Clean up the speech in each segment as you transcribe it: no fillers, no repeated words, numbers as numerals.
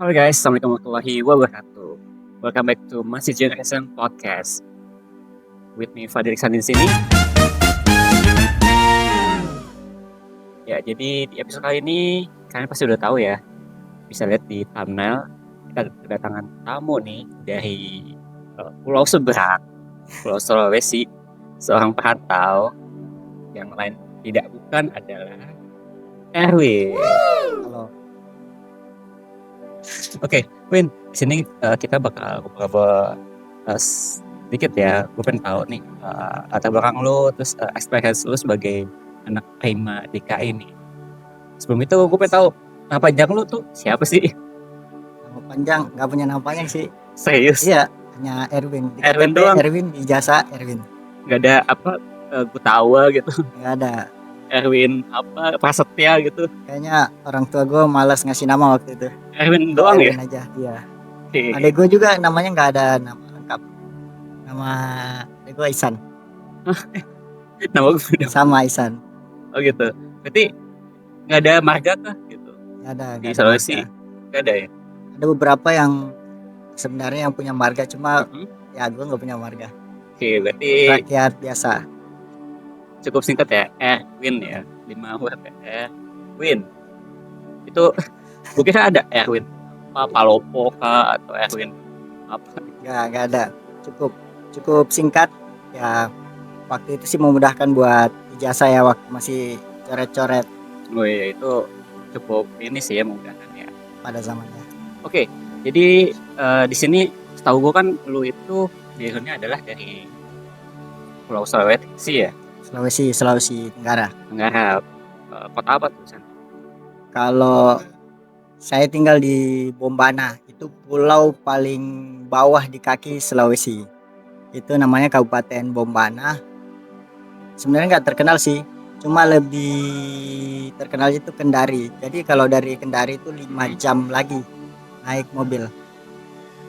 Halo guys, Assalamualaikum warahmatullahi wabarakatuh. Welcome back to Masih Generation Podcast. With me Fadil Iksan di sini. Ya, jadi di episode kali ini kalian pasti udah tahu ya. Bisa lihat di thumbnail kita kedatangan tamu nih dari Pulau Seberang, Pulau Sulawesi, seorang perantau yang lain tidak bukan adalah Erwin. Halo. Oke, Win, di sini kita bakal ngobrol sedikit ya. Gue pengen tahu nih latar belakang lo, terus experience lo sebagai anak prima DKI ini. Sebelum itu gue pengen tahu nama panjang lo tuh siapa sih? Nama panjang, nggak punya nama panjang sih. Serius? Iya, hanya Erwin. Di Erwin KTP doang? Erwin, ijazah Erwin. Gak ada apa Gutawa gitu? Nggak ada. Erwin apa Prasetya gitu? Kayaknya orang tua gue malas ngasih nama waktu itu. Erwin doang Erwin ya? aja, iya. Oke. Adek gue juga namanya nggak ada nama lengkap. Nama adek gue Isan, Nama gue udah. sama Isan. Oh gitu. Berarti nggak ada marga kah gitu? Nggak ada. Di nggak ada Sulawesi marga. nggak ada ya? Ada beberapa yang sebenarnya yang punya marga, cuma Mhm. ya gue nggak punya marga. Oke, berarti Rakyat biasa. cukup singkat ya, Erwin ya, 5 huruf ya, Erwin. Itu gue kira ada Erwin apa Palopo kah atau Erwin apa? Nggak ada. Cukup singkat. Ya waktu itu sih memudahkan buat ijazah ya, waktu masih coret-coret Oh iya, itu cukup ini sih ya memudahkan ya. pada zamannya. Oke, jadi di sini setahu gue kan lu itu backgroundnya adalah dari Pulau Sulawesi ya, Sulawesi Tenggara. Tenggara. Kota apa tuh San? Kalau saya tinggal di Bombana, itu pulau paling bawah di kaki Sulawesi. Itu namanya Kabupaten Bombana. Sebenarnya nggak terkenal sih, cuma lebih terkenal itu Kendari. Jadi kalau dari Kendari itu 5 jam lagi naik mobil.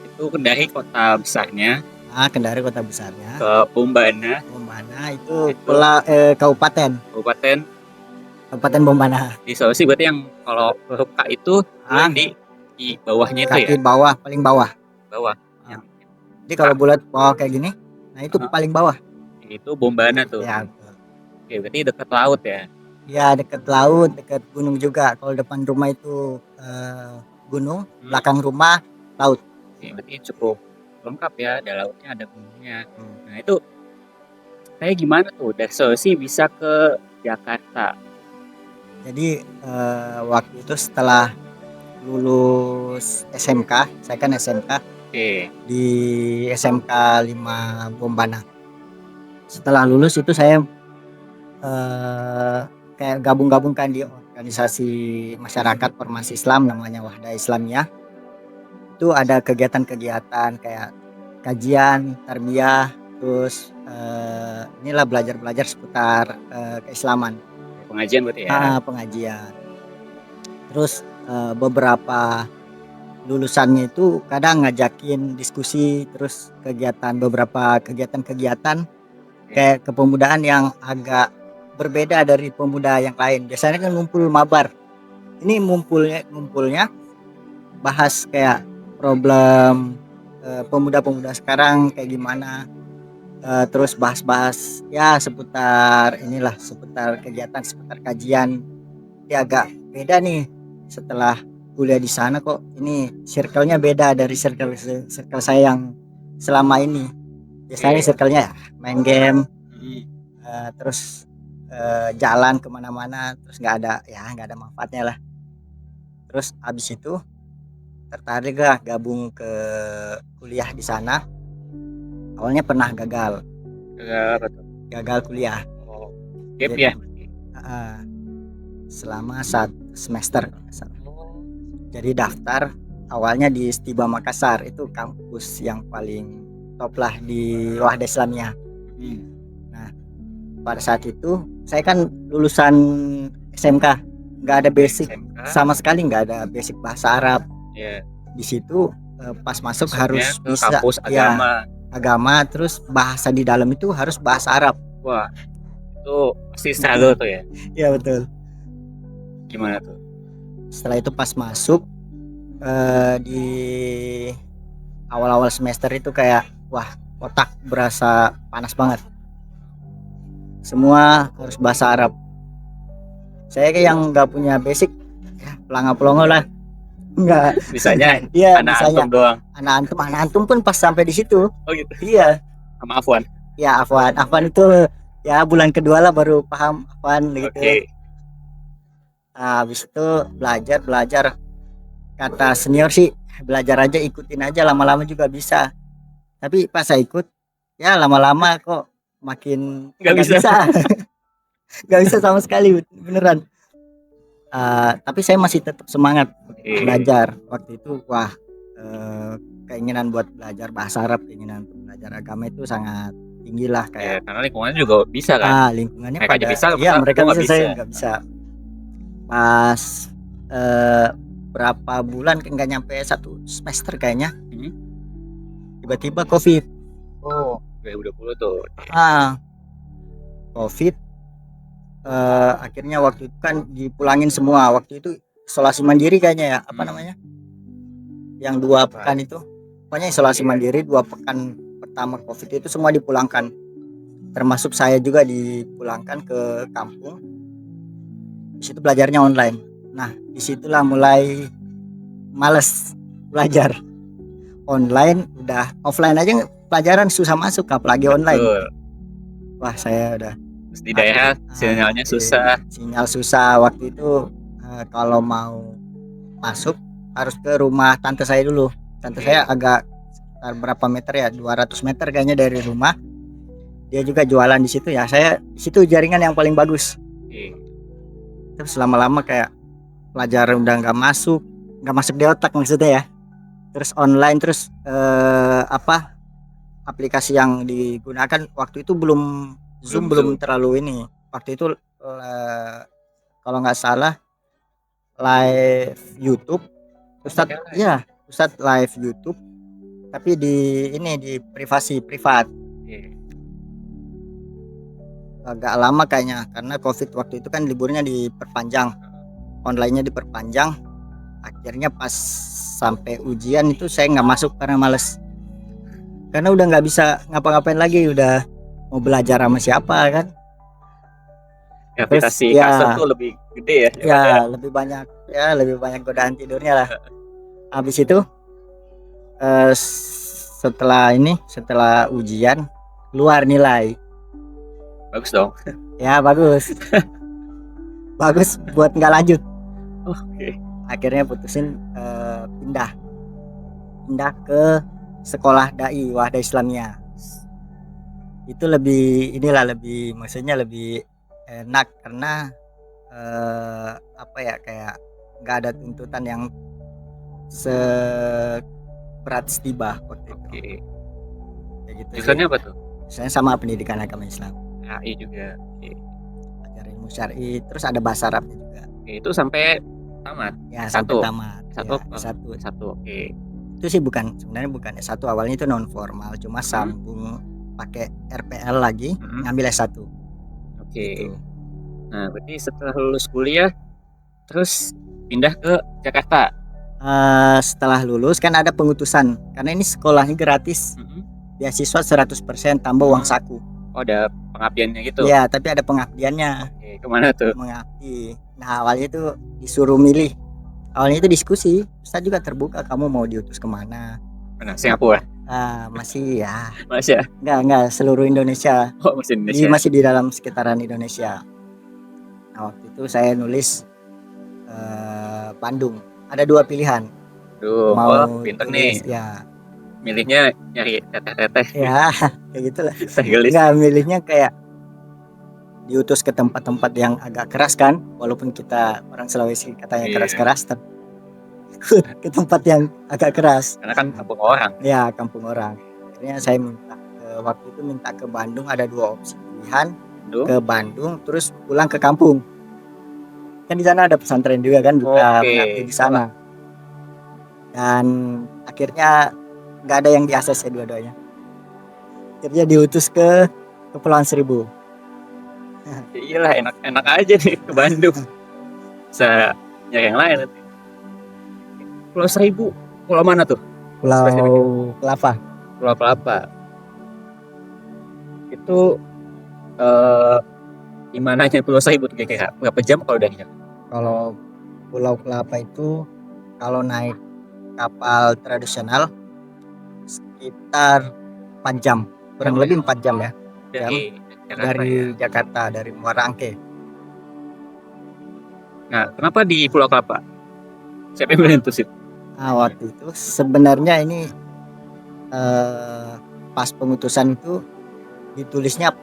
Itu dari kota besarnya Nah, Kendari kota besarnya. ke Bombana, Bombana itu kabupaten Bombana. di Sulawesi. Berarti yang kalau huruf K itu Ah. yang di bawahnya itu ya, Kaki bawah, paling bawah. bawah. Ah. Jadi kalau bulat bawah kayak gini, nah itu paling bawah. Itu Bombana tuh. Ya, Oke, berarti dekat laut ya. ya dekat laut, dekat gunung juga. Kalau depan rumah itu gunung, belakang rumah laut. Oke, berarti cukup lengkap ya, ada lautnya, ada gunungnya. Nah itu kayak gimana tuh dari Sulawesi bisa ke Jakarta? Jadi waktu itu setelah lulus SMK, saya kan SMK Oke, di SMK 5 Bombana. Setelah lulus itu saya kayak gabung-gabungkan di organisasi masyarakat ormas Islam namanya Wahda Islamiyah. Itu ada kegiatan-kegiatan kayak kajian, tarbiyah, terus inilah belajar seputar keislaman. pengajian berarti ya. Pengajian. Terus beberapa lulusannya itu kadang ngajakin diskusi, terus beberapa kegiatan kayak kepemudaan yang agak berbeda dari pemuda yang lain. Biasanya kan ngumpul mabar. Ini ngumpulnya bahas kayak problem pemuda-pemuda sekarang kayak gimana. Terus bahas-bahas ya seputar kegiatan, seputar kajian. Dia agak beda nih setelah kuliah di sana, kok ini circle-nya beda dari circle saya yang selama ini. Biasanya circle-nya ya main game, terus jalan kemana-mana, terus nggak ada manfaatnya lah. Terus abis itu tertarik lah gabung ke kuliah di sana. Awalnya pernah gagal kuliah. Oh, gap ya. Selama 1 semester. Jadi daftar awalnya di Stiba Makassar, itu kampus yang paling top lah di Wahda Islamiyah. Nah, pada saat itu saya kan lulusan SMK, nggak ada basic sama sekali, nggak ada basic bahasa Arab. Di situ pas masuk harus bisa kampus agama, terus bahasa di dalam itu harus bahasa Arab. Wah, itu pasti struggle tuh ya. Iya betul. Gimana tuh? Setelah itu pas masuk di awal-awal semester itu kayak wah, otak berasa panas banget. Semua harus bahasa Arab. Saya kayak yang nggak punya basic, ya pelanga-pelongo lah. Nggak, Bisanya iya anak misalnya antum doang. anak antum pun pas sampai di situ. Oh gitu. Iya, Sama Afwan. ya Afwan itu ya bulan kedua lah baru paham Afwan gitu. Oke. Nah, habis itu belajar kata senior sih belajar aja, ikutin aja, lama-lama juga bisa. Tapi pas saya ikut ya lama-lama kok makin Nggak nggak bisa. bisa. Nggak bisa sama sekali beneran. Tapi saya masih tetap semangat Oke. belajar waktu itu. Wah, keinginan buat belajar bahasa Arab, keinginan untuk belajar agama itu sangat tinggi lah Ya, kayak. karena lingkungannya juga bisa kan. Lingkungannya Mereka aja pada bisa, iya masa mereka gua bisa, nggak saya bisa. nggak bisa. Pas berapa bulan nggak nyampe 1 semester kayaknya, tiba-tiba COVID. Oh, 2020 tuh. COVID, akhirnya waktu itu kan dipulangin semua. Waktu itu isolasi mandiri kayaknya ya, apa namanya? Yang 2 pekan itu. Pokoknya isolasi mandiri 2 pekan pertama COVID itu semua dipulangkan. Termasuk saya juga dipulangkan ke kampung. Di situ belajarnya online. Nah, disitulah mulai males belajar. Online udah, offline aja pelajaran susah masuk, apalagi online. Betul. Wah, saya udah Terus di daerah sinyalnya susah. Sinyal susah waktu itu. Kalau mau masuk harus ke rumah tante saya dulu. Tante saya agak berapa meter ya, 200 meter kayaknya dari rumah. Dia juga jualan di situ ya. Saya di situ jaringan yang paling bagus. Terus lama-lama kayak pelajaran udah nggak masuk di otak maksudnya ya. Terus online, terus aplikasi yang digunakan waktu itu belum Zoom belum terlalu ini. Waktu itu kalau nggak salah live YouTube. Ustadz live YouTube tapi di privat. Agak lama kayaknya karena COVID waktu itu kan liburnya diperpanjang, online-nya diperpanjang. Akhirnya pas sampai ujian itu saya nggak masuk karena males, karena udah nggak bisa ngapa-ngapain lagi, udah mau belajar sama siapa kan. Aplikasi kasar tuh lebih gede ya. Ya lebih banyak godaan tidurnya lah. Habis itu setelah ujian keluar nilai bagus dong. Ya bagus. Bagus buat nggak lanjut. Oke. Akhirnya putusin pindah ke sekolah dai Wahda Islamiyah. Itu lebih maksudnya lebih enak karena kayak nggak ada tuntutan yang seberat istibah waktu itu. Kayak gitu. Jurusannya apa tuh? Saya sama pendidikan agama Islam. AI juga. Belajar ilmu syar'i, terus ada bahasa Arabnya juga. Itu sampai tamat. Ya, sampai tamat. Satu. Oke. Itu sih sebenarnya bukan S1, awalnya itu non formal, cuma sambung pakai RPL lagi, ngambil S1. Oke. Gitu. Nah, berarti setelah lulus kuliah terus pindah ke Jakarta. Setelah lulus kan ada pengutusan, karena ini sekolahnya gratis. Beasiswa 100% tambah uang saku. Oh, ada pengabdiannya gitu? Iya, tapi ada pengabdiannya. Oke, kemana tuh? Mengabdi. Nah, awalnya itu disuruh milih. Awalnya itu diskusi. Ustaz juga terbuka, kamu mau diutus kemana? Mana? Singapura? Masih ya. Masih ya? Enggak, seluruh Indonesia. Oh, masih Indonesia. Masih di dalam sekitaran Indonesia. Nah, waktu itu saya nulis Bandung. Ada 2 pilihan. Mau pinter nih. Ya. Milihnya nyari teteh-teteh. Ya, kayak gitulah. Enggak, milihnya kayak diutus ke tempat-tempat yang agak keras kan, walaupun kita orang Sulawesi katanya keras-keras, tapi ke tempat yang agak keras. Karena kan kampung orang. Ya, kampung orang. Akhirnya saya waktu itu minta ke Bandung, ada 2 opsi pilihan. Ke Bandung, terus pulang ke kampung. Kan di sana ada pesantren juga kan, buka di sana. Dan akhirnya nggak ada yang di ACC dua-duanya. Akhirnya diutus ke Kepulauan Seribu. Iyalah, enak aja nih ke Bandung. Bisa nyari yang lain nanti. Pulau Seribu, pulau mana tuh? Pulau Spesifiknya. Kelapa. Pulau Kelapa. Itu di mananya Pulau Seribu tuh kira-kira? Berapa jam kalau dari Jakarta? Kalau Pulau Kelapa itu kalau naik kapal tradisional sekitar 4 jam, kurang lebih 4 jam ya. Dari Jakarta Dari ya. Jakarta, dari Muara Angke. Nah, kenapa di Pulau Kelapa? Siapa yang menentu sih? Waktu itu sebenarnya ini pas pengutusan itu ditulisnya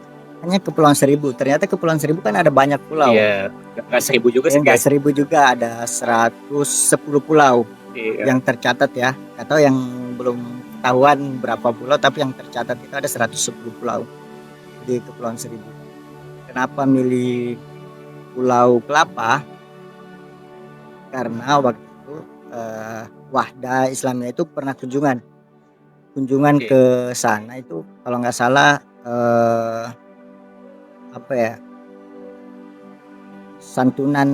hanya Kepulauan Seribu. Ternyata Kepulauan Seribu kan ada banyak pulau. Iya, nggak 1000 juga sih. Enggak 1000 juga, ada 110 pulau yang tercatat ya. Atau yang belum ketahuan berapa pulau, tapi yang tercatat itu ada 110 pulau di Kepulauan Seribu. Kenapa milih Pulau Kelapa? Karena waktu itu Wahda Islamiyah itu pernah kunjungan ke sana itu kalau nggak salah apa ya, santunan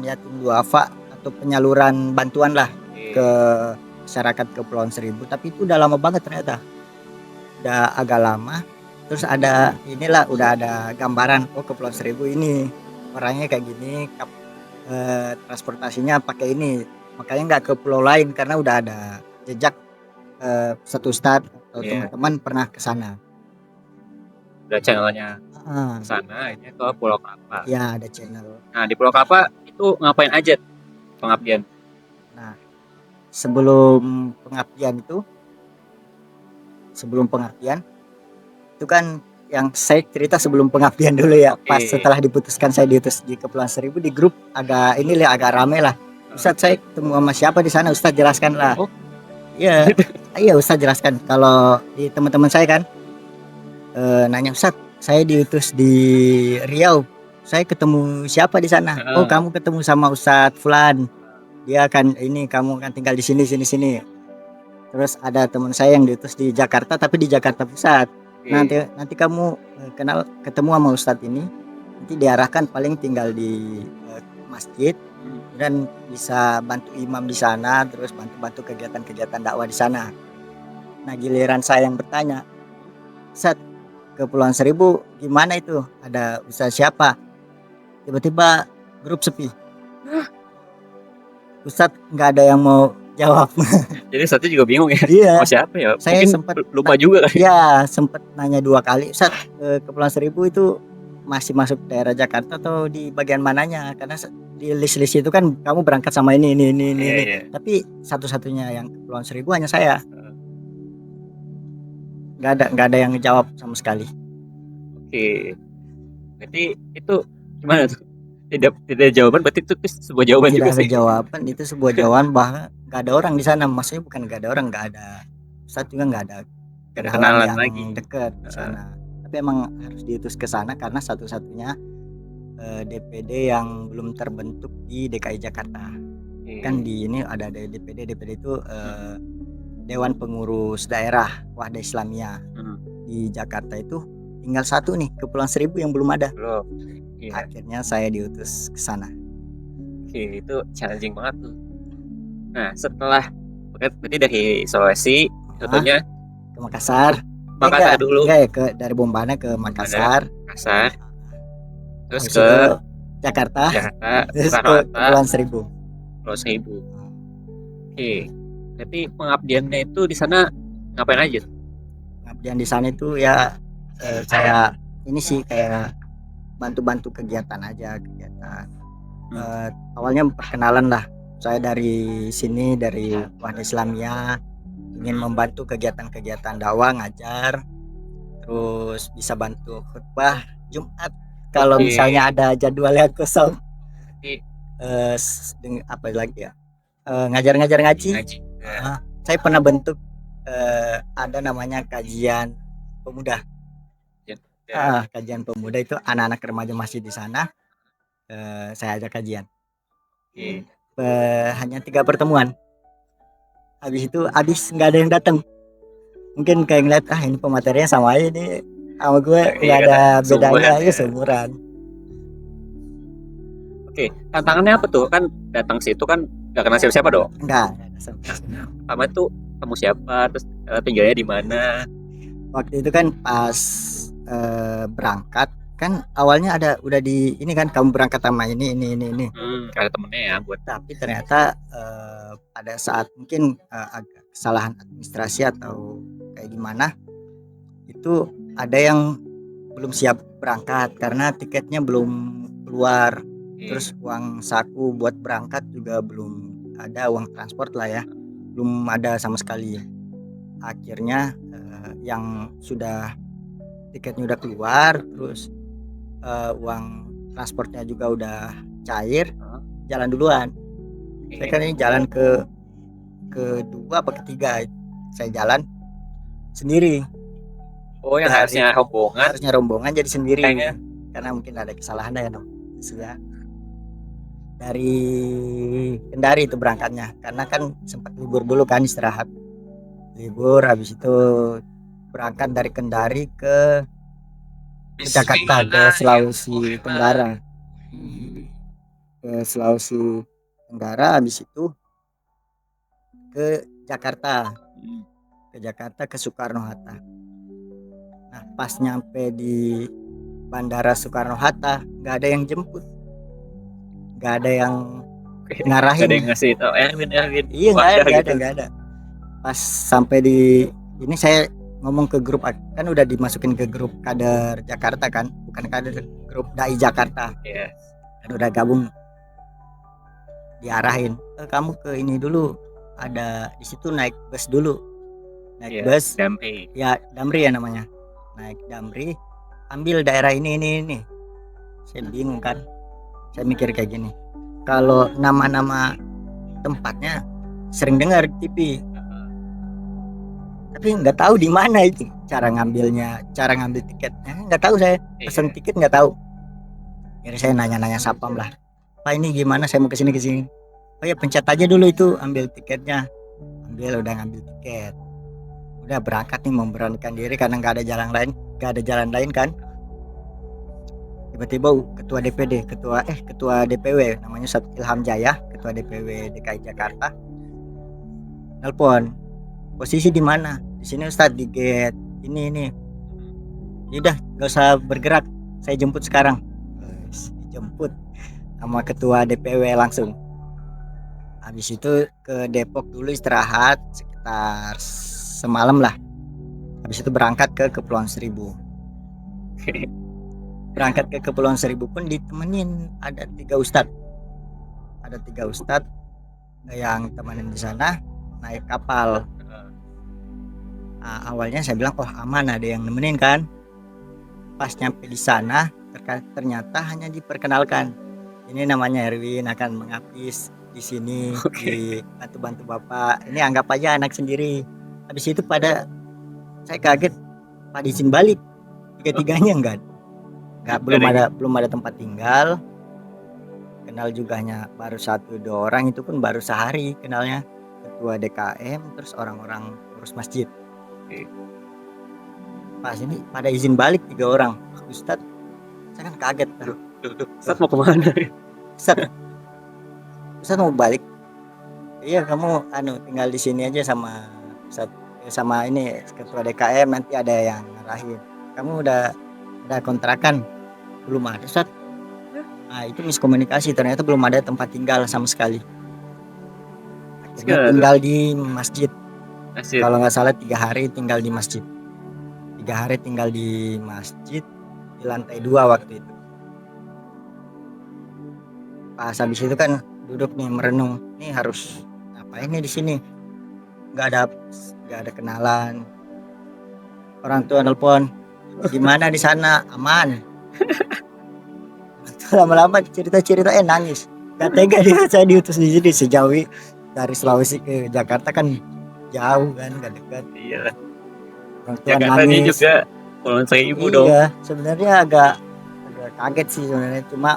yatim duafa atau penyaluran bantuan lah ke masyarakat Kepulauan Seribu. Tapi itu udah lama banget ternyata, udah agak lama. Terus ada inilah, udah ada gambaran, oh Kepulauan Seribu ini orangnya kayak gini, transportasinya pakai ini. Makanya nggak ke pulau lain karena udah ada jejak satu ustadz atau teman-teman pernah ke sana. Udah channelnya ke sana, ini ke Pulau Kelapa. Ya, ada channel. Nah, di Pulau Kelapa itu ngapain aja pengabdian? Nah, sebelum pengabdian itu kan yang saya cerita sebelum pengabdian dulu ya. Pas setelah diputuskan saya diutus di Kepulauan Seribu, di grup agak rame lah. Ustadz, saya ketemu sama siapa di sana? Ustadz jelaskan lah. Iya, iya Ustadz jelaskan. Kalau di teman-teman saya kan nanya, Ustadz, saya diutus di Riau, saya ketemu siapa di sana? Oh, kamu ketemu sama Ustadz Fulan, dia akan ini, kamu akan tinggal di sini. Terus ada teman saya yang diutus di Jakarta, tapi di Jakarta Pusat. Nanti kamu ketemu sama Ustadz ini, nanti diarahkan paling tinggal di masjid dan bisa bantu imam di sana, terus bantu kegiatan-kegiatan dakwah di sana. Nah, giliran saya yang bertanya, Ustadz, Kepulauan Seribu gimana itu? Ada usaha siapa? Tiba-tiba grup sepi. Ustadz nggak ada yang mau jawab. Jadi Ustadz juga bingung ya. Iya. Mau siapa ya? Saya sempat lupa juga kan. Iya, sempat nanya 2 kali. Ustadz, Kepulauan Seribu itu masih masuk daerah Jakarta atau di bagian mananya? Karena di list itu kan kamu berangkat sama ini. Iya. Tapi satu-satunya yang Kepulauan Seribu hanya saya. Nggak ada yang ngejawab sama sekali. Oke. Berarti itu gimana tuh? Tidak jawaban, berarti itu sebuah jawaban juga sih. Tidak ada jawaban, itu sebuah jawaban bahwa nggak ada orang di sana. Maksudnya bukan nggak ada orang, nggak ada Ustadz juga nggak ada kenalan yang lagi dekat di sana. Tapi emang harus diutus ke sana karena satu-satunya DPD yang belum terbentuk di DKI Jakarta. Kan di ini ada DPD itu Dewan Pengurus Daerah Wahda Islamiyah. Di Jakarta itu tinggal 1 nih, Kepulauan Seribu yang belum ada. Akhirnya saya diutus ke sana. Oke, itu challenging banget tuh. Nah, setelah berarti dari Sulawesi contohnya ke Makassar. Dulu. Dari Bombana ke Makassar. Terus ke Jakarta. Terus ke Kepulauan Seribu. Oke. Tapi pengabdiannya itu di sana ngapain aja? Pengabdian di sana itu ya saya ini sih kayak bantu-bantu kegiatan. Awalnya perkenalan lah. Saya dari sini, dari Wahda Islamiyah, ingin membantu kegiatan-kegiatan dakwah, ngajar, terus bisa bantu khutbah Jumat kalau misalnya ada jadwal yang kosong. Apa lagi ya? Ngajar-ngajar ngaji. Saya pernah bentuk ada namanya kajian pemuda. Kajian pemuda itu anak-anak remaja masih di sana. Saya ajak kajian. Hanya 3 pertemuan. Habis itu nggak ada yang datang. Mungkin kayak ngeliat ini pematerinya sama aja nih sama gue, nggak ada bedanya, ya seumuran. Oke, tantangannya apa tuh? Kan datang situ kan nggak kenal siapa-siapa dong. Enggak. Pertama tuh kamu siapa, terus tinggalnya di mana? Waktu itu kan pas berangkat kan awalnya udah di ini kan, kamu berangkat sama ini. Ada temennya ya buat. Tapi ternyata pada saat mungkin agak kesalahan administrasi atau kayak gimana, itu ada yang belum siap berangkat karena tiketnya belum keluar. Terus uang saku buat berangkat juga belum ada, uang transport lah ya, belum ada sama sekali. Akhirnya yang sudah tiketnya udah keluar, terus uang transportnya juga udah cair, jalan duluan. Saya kan ini jalan kedua apa ketiga, saya jalan sendiri. Oh, yang harusnya rombongan jadi sendiri. Kayaknya. Karena mungkin ada kesalahan ya sudah. Dari Kendari itu berangkatnya, karena kan sempat libur dulu kan, istirahat libur, habis itu berangkat dari Kendari ke Jakarta, ke Sulawesi Tenggara. Habis itu ke Jakarta ke Soekarno Hatta. Nah, pas nyampe di Bandara Soekarno Hatta nggak ada yang jemput, nggak ada yang ngarahin, nggak ada yang ngasih tau Erwin. Iya, nggak ada. Pas sampai di ini, saya ngomong ke grup, kan udah dimasukin ke grup kader Jakarta kan, bukan kader, grup Dai Jakarta. Kan udah gabung, diarahin, kamu ke ini dulu, ada di situ naik bus dulu, bus Damri. Ya Damri ya namanya, naik Damri, ambil daerah ini. Saya bingung kan, saya mikir kayak gini, kalau nama-nama tempatnya sering dengar di TV, tapi nggak tahu di mana itu cara ngambil tiketnya, nggak tahu, saya pesen tiket nggak tahu. Jadi saya nanya sapam lah, Pak ini gimana, saya mau kesini. Oh ya, pencet aja dulu itu, ambil tiketnya. Udah ngambil tiket, udah berangkat nih, memberanikan diri karena nggak ada jalan lain kan. Tiba-tiba ketua DPW namanya Ustadz Ilham Jaya, ketua DPW DKI Jakarta, nelpon, posisi di mana? Di sini Ustadz, di gate ini. Ya udah, nggak usah bergerak, saya jemput sekarang. Dijemput sama ketua DPW langsung. Habis itu ke Depok dulu, istirahat sekitar semalam lah. Habis itu berangkat ke Kepulauan Seribu. Berangkat ke Kepulauan Seribu pun ditemenin ada 3 ustadz yang temenin di sana, naik kapal. Nah, awalnya saya bilang aman, ada yang nemenin kan. Pas nyampe di sana ternyata hanya diperkenalkan, ini namanya Erwin, akan mengapis di sini, dibantu bapak, ini anggap aja anak sendiri. Habis itu saya kaget, pada izin balik, tiga-tiganya enggak, belum ada tempat tinggal. Kenal juga hanya baru 1-2 orang, itu pun baru sehari kenalnya, ketua DKM terus orang-orang urus masjid. Pas ini pada izin balik 3 orang, Ustadz, saya kan kaget. Ustadz mau kemana? Ustadz mau balik. Iya, kamu tinggal di sini aja sama sama ini ketua DKM, nanti ada yang ngarahin. Kamu udah kontrakan? Belum ada, Ustadz. Nah, itu miskomunikasi, ternyata belum ada tempat tinggal sama sekali. Akhirnya tinggal di masjid. Kalau nggak salah 3 hari tinggal di masjid. 3 hari tinggal di masjid di lantai 2 waktu itu. Pas habis itu kan duduk nih merenung, nih harus ngapain nih di sini, nggak ada kenalan. Orang tua nelpon, gimana di sana, aman? Lama-lama cerita nangis, nggak tega dia, saya diutus di sini sejauh dari Sulawesi ke Jakarta kan jauh kan, nggak dekat. Iya. Jakarta ini juga Kepulauan Seribu dong. Iya, sebenarnya agak kaget sih sebenarnya, cuma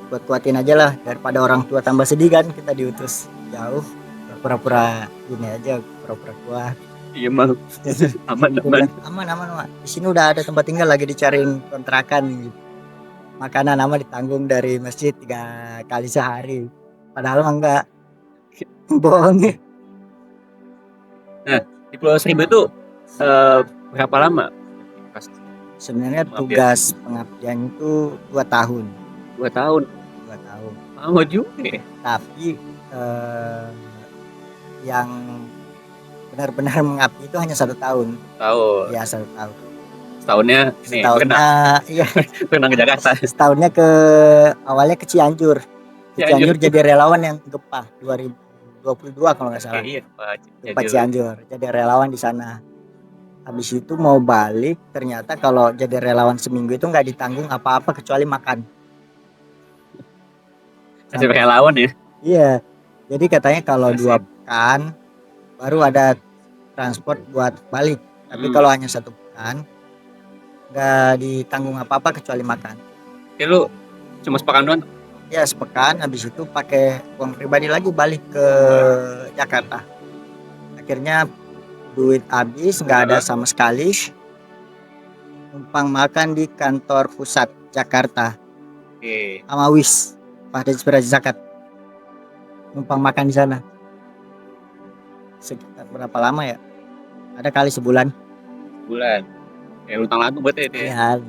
kuat-kuatin aja lah, daripada orang tua tambah sedih kan, kita diutus jauh, pura-pura ini aja, pura-pura kuat. Iya mal, aman. Di sini udah ada tempat tinggal, lagi dicariin kontrakan gitu. Makanan ditanggung dari masjid 3 kali sehari. padahal mah enggak. Bohong. Di Pulau Seribu itu berapa lama? Pas Sebenarnya pengabdian. tugas pengabdian itu 2 tahun. 2 tahun. 2 tahun. Lama juga ya. Tapi yang benar-benar mengabdi itu hanya 1 tahun. Tahun. Ya 1 tahun. Setahunnya ini Setahunnya iya, berenang ke Jakarta. setahunnya awalnya ke Cianjur. Ke Cianjur jadi relawan yang gempa 2022 kalau nggak salah. Iya, Gempa Cianjur. Jadi relawan di sana. Habis itu mau balik, ternyata kalau jadi relawan seminggu itu nggak ditanggung apa-apa kecuali makan. Masih relawan ya? Iya. Jadi katanya kalau 2 pekan baru ada transport buat balik. Tapi kalau hanya 1 pekan nggak ditanggung apa-apa kecuali makan. Ya lu cuma sepekan doang? Ya sepekan, habis itu pakai uang pribadi lagi balik ke Jakarta. Akhirnya duit habis, nggak ada sama sekali. Numpang makan di kantor pusat Jakarta. Sama WIS, Wahda Inspirasi Zakat. Numpang makan di sana. Sekitar berapa lama ya? Ada kali sebulan. Sebulan. Ya luntang lantung buat ya. Iya,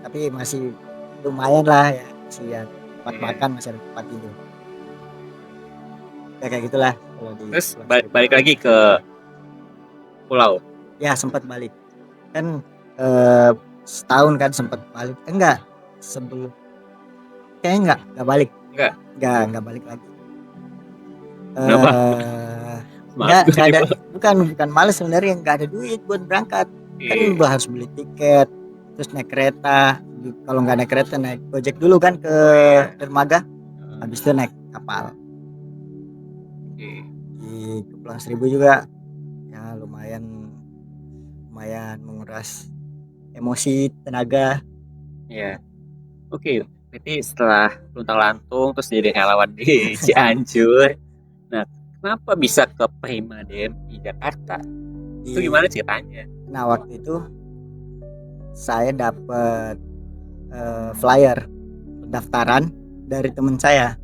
tapi masih lumayan lah ya. Masih ya, tempat makan, masih ada tempat tidur. Ya kayak gitulah. Terus balik lagi ke pulau. Ya sempat balik. Kan setahun kan sempat balik. Enggak, sebelum kayaknya enggak balik. Enggak balik lagi. Kenapa? Enggak ada, bukan malas sebenarnya, enggak ada duit buat berangkat. Kan gua harus beli tiket, terus naik kereta. Kalau nggak naik kereta naik Gojek dulu kan ke dermaga, habis itu naik kapal. Di Kepulauan Seribu juga ya lumayan menguras emosi, tenaga. Ya. Oke, berarti setelah luntang lantung terus jadi relawan di Cianjur. Nah, kenapa bisa ke Primadem di Jakarta? Itu gimana ceritanya? Nah, waktu itu saya dapat flyer pendaftaran dari teman saya.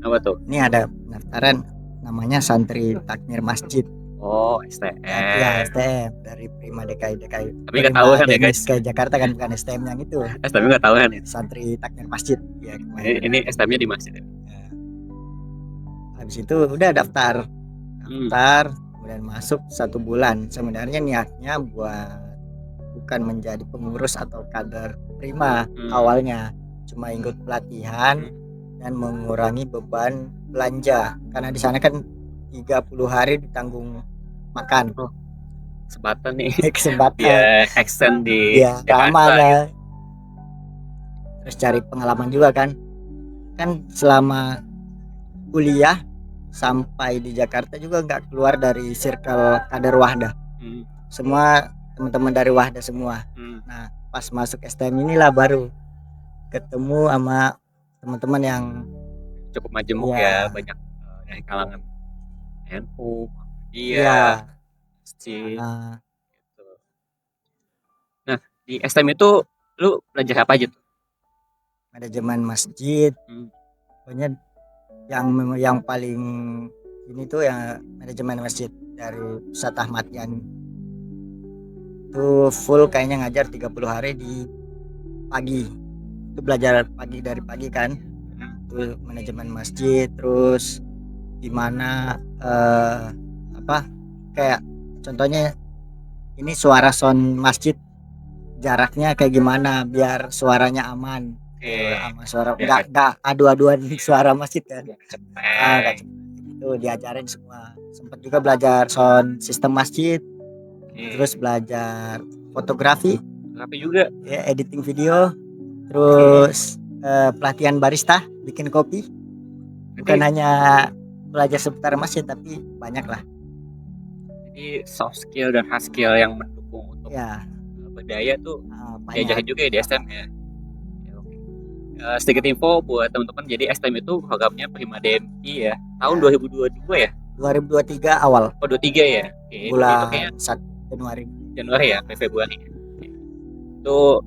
Apa tuh? Ini ada pendaftaran namanya Santri Takmir Masjid. Oh, STM. Ya, STM dari Prima DKI. Tapi nggak tahu kan ya guys? Kayak Jakarta kan bukan STM yang itu. STM nggak tahu kan ya? Santri Takmir Masjid. Ya, ini STM-nya di masjid. Ya. Habis itu udah daftar, kemudian masuk 1 bulan. Sebenarnya niatnya bukan menjadi pengurus atau kader Prima awalnya, cuma ikut pelatihan dan mengurangi beban belanja karena di sana kan 30 hari ditanggung makan. Kesempatan nih. Kesempatan. Ya, extend di Jakarta. Ya. Terus cari pengalaman juga kan selama kuliah sampai di Jakarta juga nggak keluar dari circle kader Wahda. Semua teman-teman dari Wahda semua. Nah, pas masuk STM inilah baru ketemu sama teman-teman yang cukup majemuk ya, banyak dari kalangan NU, masjid. Gitu. Nah, di STM itu lu belajar apa aja tuh? Manajemen masjid. Pokoknya yang paling ini tuh yang manajemen masjid dari Ustaz Ahmad Yani. Itu full kayaknya ngajar 30 hari di pagi. Itu belajar dari pagi kan. Itu manajemen masjid, terus gimana kayak contohnya ini suara sound masjid jaraknya kayak gimana biar suaranya aman. Sama suara enggak adu-aduan suara masjid kan. Itu diajarin semua. Sempat juga belajar sound sistem masjid. Terus belajar fotografi juga ya, editing video. Terus pelatihan barista, bikin kopi. Bukan hanya belajar seputar masjid tapi banyak lah. Jadi soft skill dan hard skill yang mendukung untuk berdaya tuh diajarin juga ya di STM ya. Sedikit info buat teman-teman, jadi STM itu programnya Primadem ya tahun 2022 ya? 2023 awal. Oh 23 ya? Bulan 1 Januari ya, Februari. Itu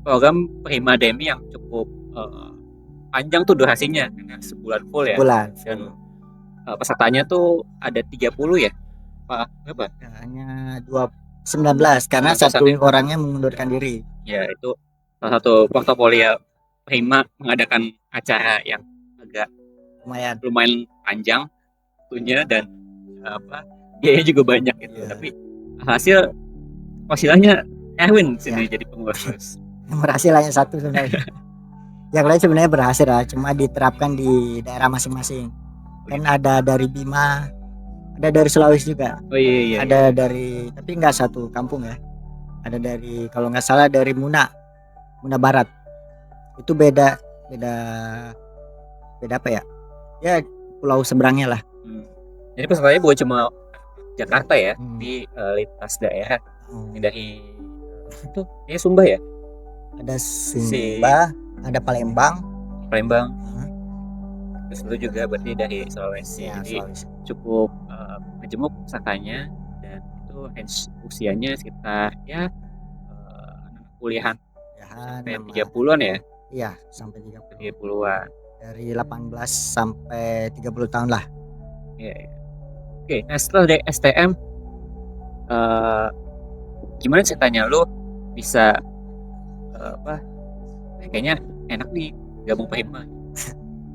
program Primadem yang cukup panjang tuh durasinya karena sebulan full ya. Bulan. Dan pesertanya tuh ada 30 ya? Pak, berapa? Hanya 19 karena 19 satu ya? orangnya mengundurkan diri. Ya, itu salah satu portofolio Prima mengadakan acara yang agak lumayan panjang waktunya dan biayanya juga banyak gitu. Iya. Tapi hasil wasilahnya Erwin sini jadi pengurus. Yang berhasil hanya satu sebenarnya. Yang lain sebenarnya berhasil lah, cuma diterapkan di daerah masing-masing. Kan ada dari Bima, ada dari Sulawesi juga. Oh iya. Ada dari, tapi nggak satu kampung ya. Ada dari, kalau nggak salah dari Muna Barat. Itu beda apa ya? Ya pulau seberangnya lah. Jadi pesertanya bukan cuma Jakarta ya, di lintas daerah. Dari itu Sumba ya? Ada Sumba, ada Palembang. Terus itu juga berarti dari Sulawesi. Jadi cukup majemuk pesertanya dan itu range usianya sekitar ya kuliahan sampai 30-an ya? Iya, sampai 30-an. Dari 18 sampai 30 tahun lah. Iya. Oke, nah setelah dari STM gimana ceritanya lu bisa kayaknya enak nih gabung Prima?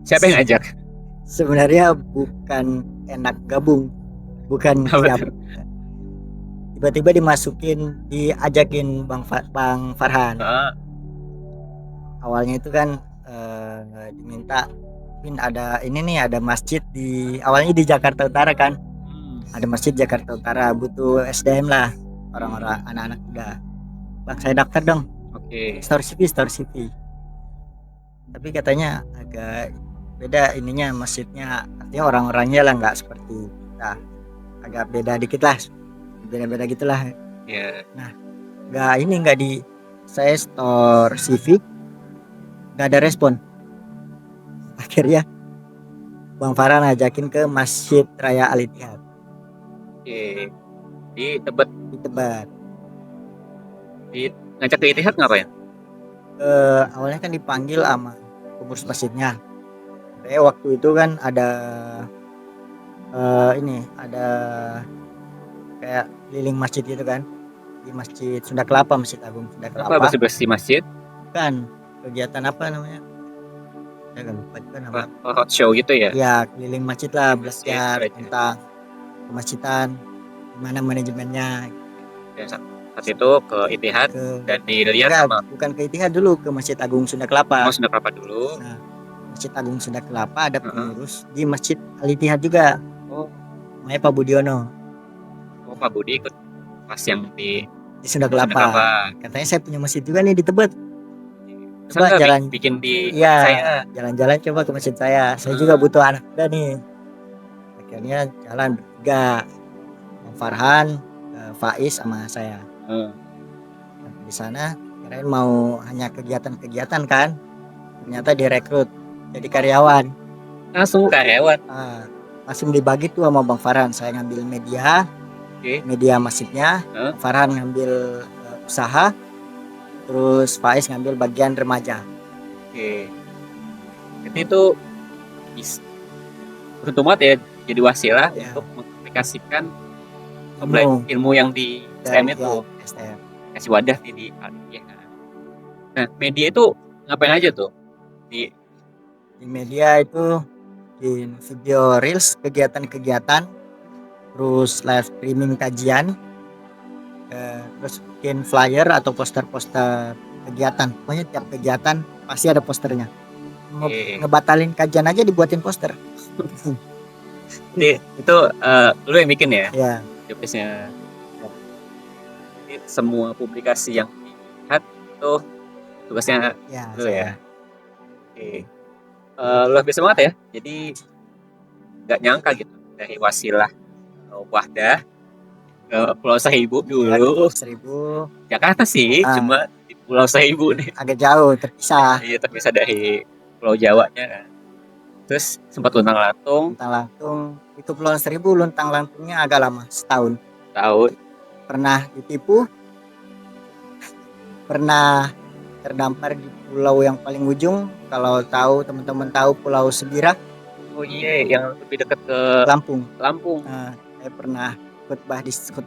Siapa yang ngajak? Sebenarnya bukan enak gabung, bukan siap. Tiba-tiba diajakin Bang Farhan. Awalnya itu kan diminta, ada ada masjid awalnya di Jakarta Utara kan. Ada masjid Jakarta Utara, butuh SDM lah, orang-orang anak-anak muda. Bang, saya daftar dong. Oke. Store CV. Tapi katanya agak beda ininya, masjidnya, artinya orang-orangnya lah nggak seperti kita, agak beda dikit lah, beda-beda gitulah. Nah, nggak di saya store CV, nggak ada respon. Akhirnya Bang Farhan ngajakin ke Masjid Raya Al Ittihad. Oke. Di Tebet. Ngajak ke Ittihad ngapain? Awalnya kan dipanggil sama pengurus masjidnya. Waktu itu kan ada ada kayak keliling masjid gitu kan, di Masjid Sunda Kelapa, Masjid Agung Sunda Kelapa. Apa bersih-bersih masjid? Kan kegiatan apa namanya? Saya lupa juga nama. Hot show gitu ya? Ya, keliling masjid lah, belajar tentang kemasjidan, gimana manajemennya. Saat itu ke Ittihad dan dilihat sama. Bukan ke Ittihad dulu, ke Masjid Agung Sunda Kelapa. Oh, Sunda Kelapa dulu. Nah, Masjid Agung Sunda Kelapa ada pengurus di Masjid Al Ittihad juga. Oh, namanya Pak Budiono. Oh, Pak Budi ikut pas yang di Sunda Kelapa. Katanya saya punya masjid juga nih di Tebet. Coba bikin di saya. Jalan-jalan coba ke masjid saya. Saya juga butuh anak muda nih. Akhirnya jalan bertiga, Bang Farhan, Faiz sama saya. Di sana kirain mau hanya kegiatan-kegiatan kan, ternyata direkrut jadi karyawan. Langsung karyawan. Langsung dibagi tuh sama Bang Farhan. Saya ngambil media, media masjidnya, Bang Farhan ngambil usaha, terus Faiz ngambil bagian remaja. Jadi itu beruntung banget ya jadi wasilah untuk mengaplikasikan ilmu yang di STM itu. Kasih wadah di Nah, media itu ngapain aja tuh? Di media itu di video reels, kegiatan-kegiatan, terus live streaming kajian, terus bikin flyer atau poster-poster kegiatan. Pokoknya tiap kegiatan pasti ada posternya. Ngebatalin kajian aja dibuatin poster. Jadi itu lu yang bikin ya? Iya. Jobdesknya. Semua publikasi yang dilihat itu tugasnya lu ya? Luar biasa banget ya. Jadi nggak nyangka gitu dari wasilah Wahdah ke Pulau Seribu dulu. Jakarta sih, cuma di Pulau Seribu nih. Agak jauh, terpisah. Iya, terpisah dari Pulau Jawanya kan. Terus sempat luntang-lantung. Itu Pulau Seribu, luntang-lantungnya agak lama, setahun. Pernah ditipu, pernah terdampar di pulau yang paling ujung. Kalau tahu teman-teman tahu Pulau Sebira, Oh iya, yang lebih dekat ke Lampung. Lampung. Saya pernah khutbah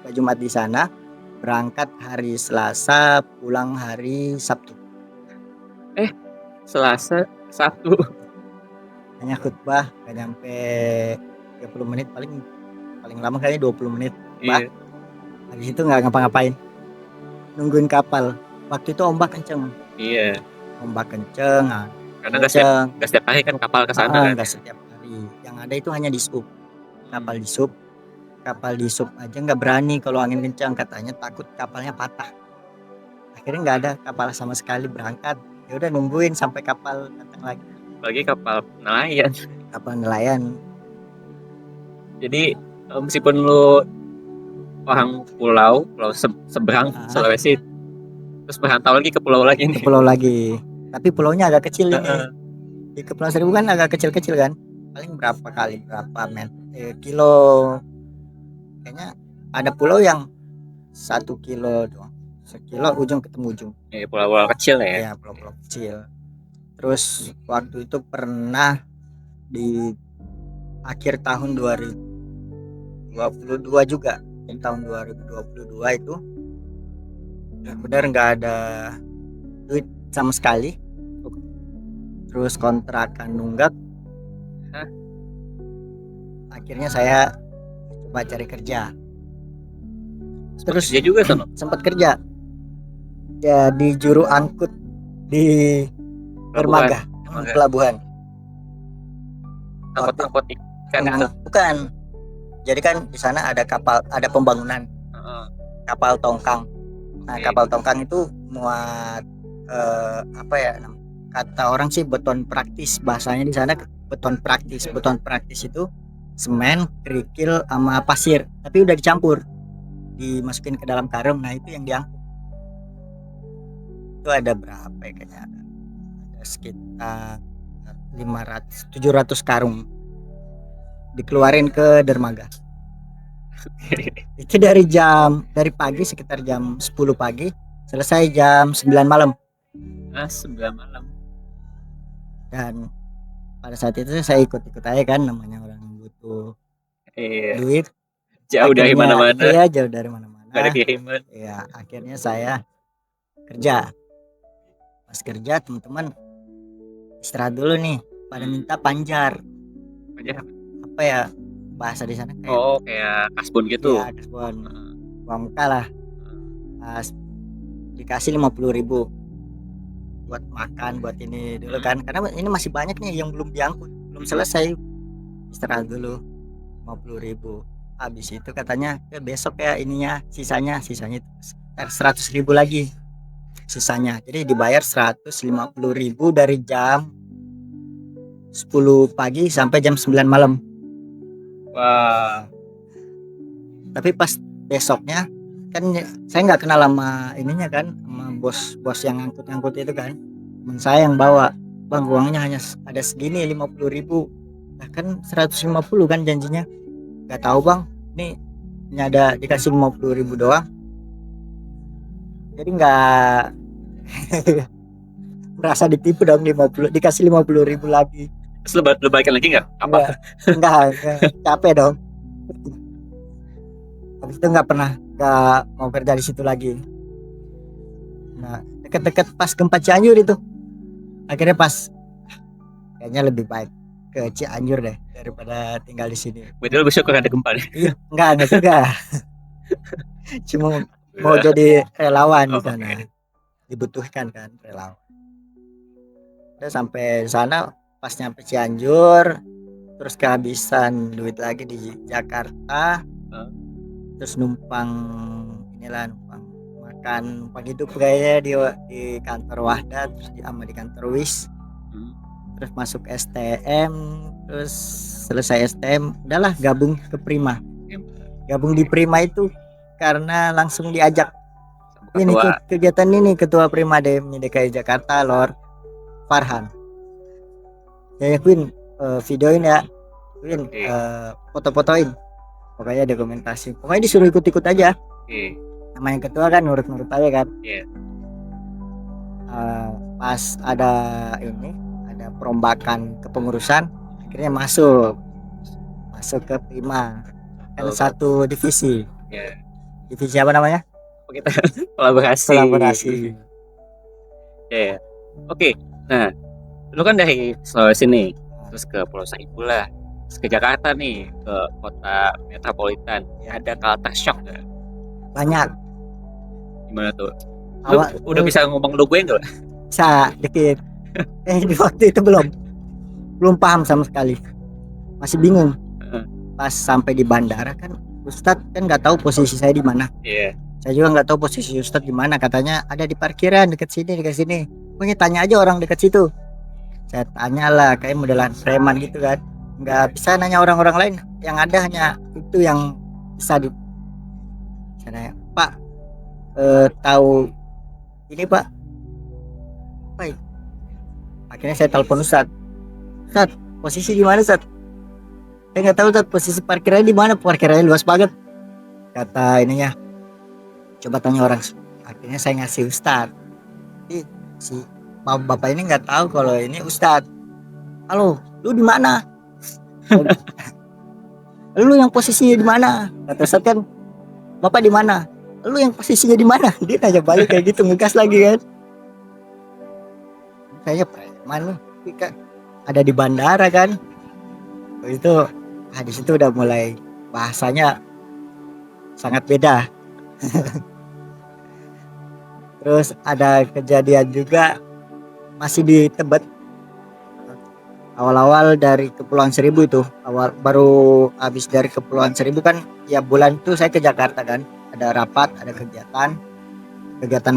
Jumat di sana. Berangkat hari Selasa, pulang hari Sabtu. Selasa, Sabtu. Hanya khutbah nggak nyampe 30 menit, paling lama kayaknya 20 menit. Iya. Habis itu nggak ngapa-ngapain, nungguin kapal. Waktu itu ombak kenceng. Iya. Ombak kenceng. Karena nggak setiap hari kan kapal ke sana kan. Nggak setiap hari. Yang ada itu hanya di sub. Kapal di sub aja nggak berani kalau angin kencang, katanya takut kapalnya patah. Akhirnya nggak ada kapal sama sekali berangkat. Ya udah nungguin sampai kapal datang lagi. Bagi kapal nelayan. Kapal nelayan. Jadi meskipun lu orang pulau seberang Sulawesi, terus merantau lagi ke pulau lagi nih. Ke pulau lagi. Tapi pulaunya agak kecil ini. Di Kepulauan Seribu kan agak kecil-kecil kan. Paling berapa kilo. Kayaknya ada pulau yang 1 kilo doang. 1 kilo ujung ketemu ujung. Pulau-pulau kecil ya. Iya, pulau-pulau kecil. Terus waktu itu pernah di akhir tahun 2022 juga. Di tahun 2022 itu benar nggak ada duit sama sekali. Terus kontrakan nunggak. Akhirnya saya coba cari kerja. Terus dia juga sempat kerja jadi juru angkut di dermaga pelabuhan. Angkut ikan gitu. Bukan. Jadi kan di sana ada kapal, ada pembangunan. Kapal tongkang. Nah, kapal tongkang itu muat kata orang sih beton praktis, bahasanya di sana beton praktis. Beton praktis itu semen, kerikil sama pasir, tapi udah dicampur, dimasukin ke dalam karung. Nah, itu yang diangkut. Itu ada berapa ya, kayaknya ada sekitar 500-700 karung dikeluarin ke dermaga. Itu dari pagi sekitar jam 10 pagi, selesai jam 9 malam. 9 malam. Dan pada saat itu saya ikut aja kan, namanya orang butuh duit. Jauh dari mana-mana. Iya, jauh dari mana-mana. Gak ada kiriman. Iya, akhirnya saya kerja. Pas kerja teman-teman istirahat dulu nih, pada minta panjar. Panjar apa ya bahasa di sana? Kayak kasbon gitu. Iya, kasbon. Uang muka lah. Pas dikasih 50.000 buat makan, buat ini dulu kan, karena ini masih banyak nih yang belum diangkut, belum selesai. Istirahat dulu 50.000. Habis itu katanya besok ya ininya sisanya 100.000 lagi sisanya. Jadi dibayar 150.000 dari jam 10 pagi sampai jam 9 malam. Wah. Tapi pas besoknya kan saya nggak kenal sama ininya kan, sama bos yang ngangkut itu kan. Temen saya yang bawa, bang uangnya hanya ada segini 50.000. Nah kan 150 kan janjinya. Nggak tahu bang, ini ada dikasih 50.000 doang. Jadi nggak merasa ditipu dong, dikasih 50.000 lagi. Terus lu balikin lagi nggak? Apa? Enggak, capek dong. Habis itu nggak mau kerja di situ lagi. Nah, deket-deket pas gempa Cianjur itu, akhirnya kayaknya lebih baik ke Cianjur deh daripada tinggal di sini. Betul, bersyukur ada gempa nih. Iya, enggak juga. Cuma mau jadi relawan di sana. Dibutuhkan kan relawan. Udah sampai sana, pas nyampe Cianjur, terus kehabisan duit lagi di Jakarta. Terus numpang makan, numpang hidup kayaknya di kantor Wahda, terus di kantor WIS. Terus masuk STM, terus selesai STM, udahlah gabung ke Prima. Gabung di Prima itu karena langsung diajak ini kegiatan ini, ketua Prima DKI Jakarta Lord Farhan. Ya Queen, videoin ya Queen, foto-fotoin, pokoknya dokumentasi, pokoknya disuruh ikut-ikut aja. Namanya ketua kan nurut-nurut aja kan. Pas ada perombakan kepengurusan, akhirnya masuk ke Prima, kan Oh, satu divisi. ya. Divisi apa namanya? Kita kolaborasi. Kolaborasi. Ya. Oke. Nah, lu kan dari Sulawesi nih, terus ke Pulau Seribu lah, terus ke Jakarta nih, ke kota metropolitan. Ada culture shock nggak? Banyak. Gimana tuh? Lu udah bisa ngomong lu gue nggak? Bisa dikit. Di waktu itu belum paham sama sekali, masih bingung. Pas sampai di bandara kan Ustadz kan nggak tahu posisi saya di mana. Iya. Saya juga nggak tahu posisi Ustadz di mana. Katanya ada di parkiran dekat sini. Pokoknya tanya aja orang dekat situ. Saya tanya lah, kayak modelan preman gitu kan. Nggak bisa nanya orang-orang lain. Yang ada hanya itu yang bisa di. Saya nanya, Pak, tahu ini Pak? Baik. Akhirnya saya telepon Ustadz. Ustadz, posisi di mana Ustadz? Saya nggak tahu Ustadz, posisi parkirannya di mana. Parkirannya luas banget. Kata ininya, coba tanya orang. Akhirnya saya ngasih Ustadz. Si bapak ini nggak tahu kalau ini Ustadz. Halo, lu di mana? Lu yang posisinya di mana? Kata Ustadz kan, bapak di mana? Lu yang posisinya di mana? Dia tanya balik kayak gitu, ngegas lagi kan. Kayaknya preman lu, ada di bandara kan. Itu di situ udah mulai bahasanya sangat beda. Terus ada kejadian juga masih di Tebet. Awal-awal dari Kepulauan Seribu itu, baru habis dari Kepulauan Seribu kan, ya bulan itu saya ke Jakarta kan, ada rapat, ada kegiatan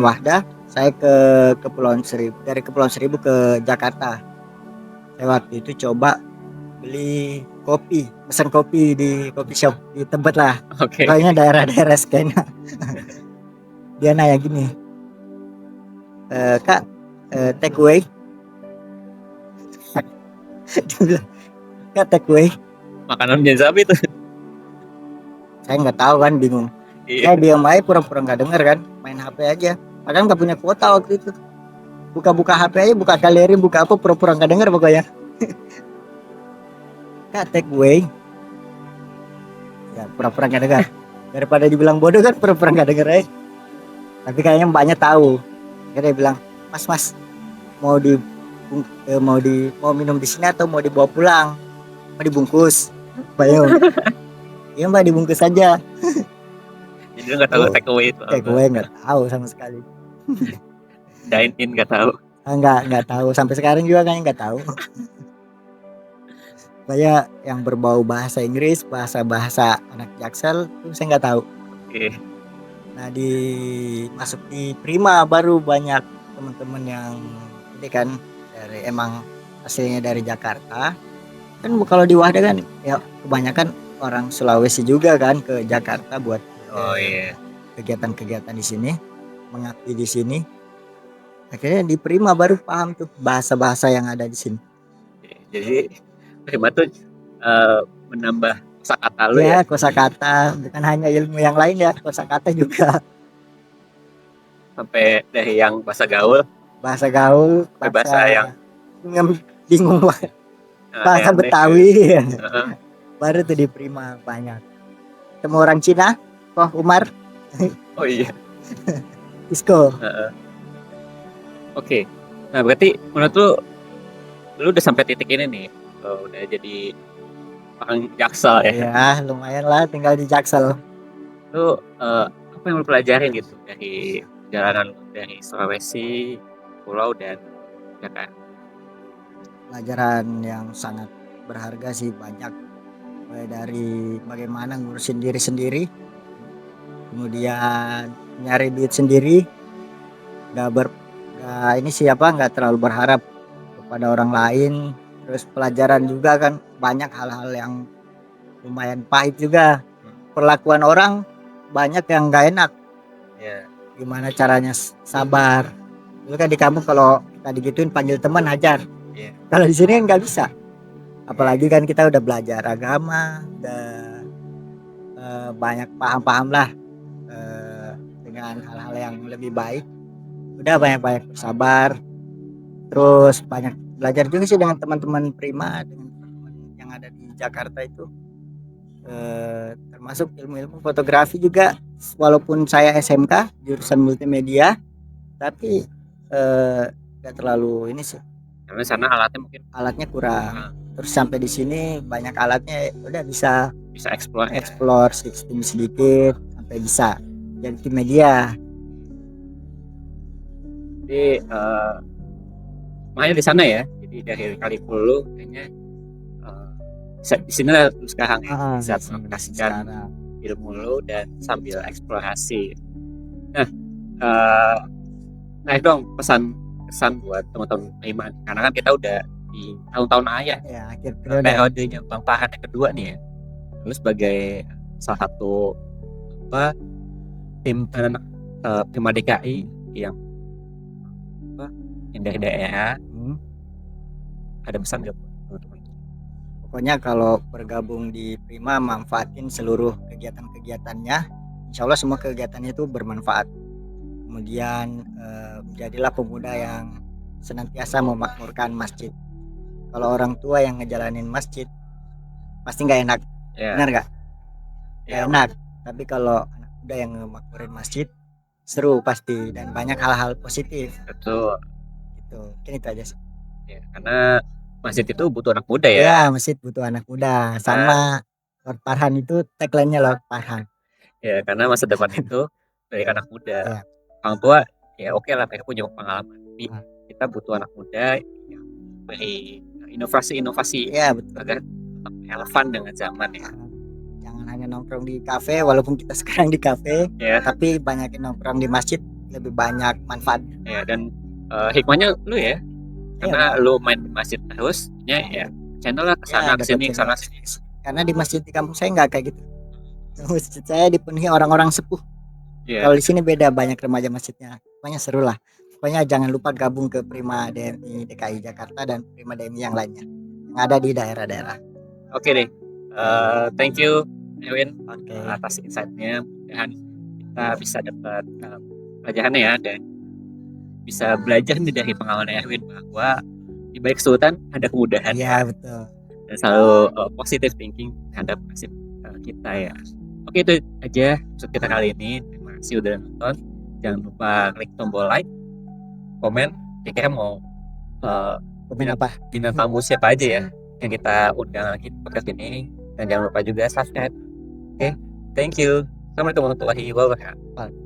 Wahda. Saya ke Kepulauan Seribu, dari Kepulauan Seribu ke Jakarta. Saya waktu itu coba beli kopi, pesan kopi di kopi shop di Tebet lah. Oke. Kayaknya daerah-daerah skena. Dia nanya gini, Kak, take away. Dia bilang, Kak, take away. Makanan jenis apa itu? Saya nggak tahu kan, bingung. Saya diam aja, pura-pura nggak denger kan, main HP aja. Padahal nggak punya kuota waktu itu. Buka-buka HP aja, buka galeri, buka apa, pura-pura nggak denger pokoknya. Kak, take away. Ya, pura-pura nggak dengar. Daripada dibilang bodoh kan, pura-pura nggak denger aja. Tapi kayaknya mbaknya tahu. Akhirnya dia bilang, Mas, mau minum di sini atau mau dibawa pulang? Mau dibungkus? Bayo. Iya Mbak, dibungkus saja. Jadi lu nggak tahu take away itu? Take away nggak tahu sama sekali. Dine in nggak tahu? Nggak tahu, sampai sekarang juga kayaknya nggak tahu. Saya yang berbau bahasa Inggris, bahasa anak Jaksel itu saya nggak tahu. Oke. Nah, masuk di Prima baru banyak teman-teman yang ini kan dari emang aslinya dari Jakarta. Kan kalau di Wahda kan ya kebanyakan orang Sulawesi juga kan ke Jakarta buat kegiatan-kegiatan di sini, mengabdi di sini. Akhirnya di Prima baru paham tuh bahasa-bahasa yang ada di sini. Jadi Prima tuh menambah kosakata lu ya? Kosakata, bukan hanya ilmu yang lain ya, kosakata juga. Sampai dari yang bahasa gaul, bahasa yang bingung banget. Bahasa Betawi. Baru tuh di Prima banyak. Ketemu orang Cina, Umar. Oh iya. Isco. Oke. Nah, berarti menurut lu udah sampai titik ini nih. Udah jadi orang Jaksel ya? Ya, lumayan lah tinggal di Jaksel. Lu apa yang lu pelajarin gitu dari perjalanan dari Sulawesi, Pulau dan Jakarta? Pelajaran yang sangat berharga sih, banyak. Mulai dari bagaimana ngurusin diri sendiri, kemudian nyari duit sendiri, nggak terlalu berharap kepada orang lain. Terus pelajaran juga kan banyak hal-hal yang lumayan pahit juga. Perlakuan orang banyak yang nggak enak. Gimana caranya sabar. Dulu kan di kampung kalau kita digituin panggil teman hajar. Kalau di sini nggak bisa. Apalagi kan kita udah belajar agama, udah banyak paham lah dengan hal-hal yang lebih baik. udah banyak-banyak bersabar, terus banyak belajar juga sih dengan teman-teman Prima, dengan teman-teman yang ada di Jakarta itu. Termasuk ilmu-ilmu fotografi juga, walaupun saya SMK jurusan multimedia, tapi nggak terlalu ini sih, Karena sana alatnya mungkin alatnya kurang. Terus sampai di sini banyak alatnya, udah bisa bisa explore ya. explore sedikit sampai bisa jadi tim media. Jadi makanya di sana ya. Jadi dari Kalipulu kayaknya di sini lah lu sekarang ya, bisa mengaplikasikan ilmu lu dan sambil eksplorasi. Nah, naik dong pesan buat teman-teman Iman, karena kan kita udah di tahun-tahun ayah Ya, akhir periode. periodenya Bang Farhan yang kedua nih ya. Lu sebagai salah satu tim anak Prima DKI yang dari daerah, ada pesan nggak buat teman-teman? Pokoknya kalau bergabung di Prima, manfaatin seluruh kegiatan-kegiatannya. Insya Allah semua kegiatannya itu bermanfaat. Kemudian jadilah pemuda yang senantiasa memakmurkan masjid. Kalau orang tua yang ngejalanin masjid pasti nggak enak, benar nggak? Nggak enak. Tapi kalau anak muda yang memakmurin masjid, seru pasti dan banyak hal-hal positif. Betul. Gitu. Mungkin itu aja sih. Ya, karena masjid itu butuh anak muda ya. Ya, masjid butuh anak muda. Sama Lord Farhan itu tagline-nya Lord Farhan. Ya, karena masa depan itu dari anak muda. Ya. Orang tua ya oke lah, mereka punya pengalaman. Tapi kita butuh anak muda yang beri inovasi-inovasi Ya, betul. agar tetap relevan dengan zaman ya. Jangan hanya nongkrong di kafe, walaupun kita sekarang di kafe, Ya. tapi banyakin nongkrong di masjid, lebih banyak manfaat. Ya, dan hikmahnya lu ya, karena lu main di masjid terus, ya channel lah kesana kesini kesana sini. Karena di masjid di kampung saya nggak kayak gitu. Masjid saya dipenuhi orang-orang sepuh. Yeah. Kalau di sini beda, banyak remaja masjidnya. Pokoknya seru lah. Pokoknya jangan lupa gabung ke Prima DMI DKI Jakarta dan Prima DMI yang lainnya yang ada di daerah-daerah. Oke deh. Thank you Erwin Okay. atas insight-nya. Dan kita bisa dapat pelajarannya ya, dan bisa belajar nih dari pengalaman Erwin bahwa di balik kesulitan ada kemudahan. Iya, betul. Dan selalu positive thinking terhadap nasib kita ya. Oke, itu aja episode kita kali ini. Terima kasih udah nonton. Jangan lupa klik tombol like, komen, kira-kira mau komen apa? bintang tamu siapa aja ya yang kita undang lagi di podcast ini. Dan jangan lupa juga subscribe. Oke, thank you. Assalamualaikum warahmatullahi wabarakatuh.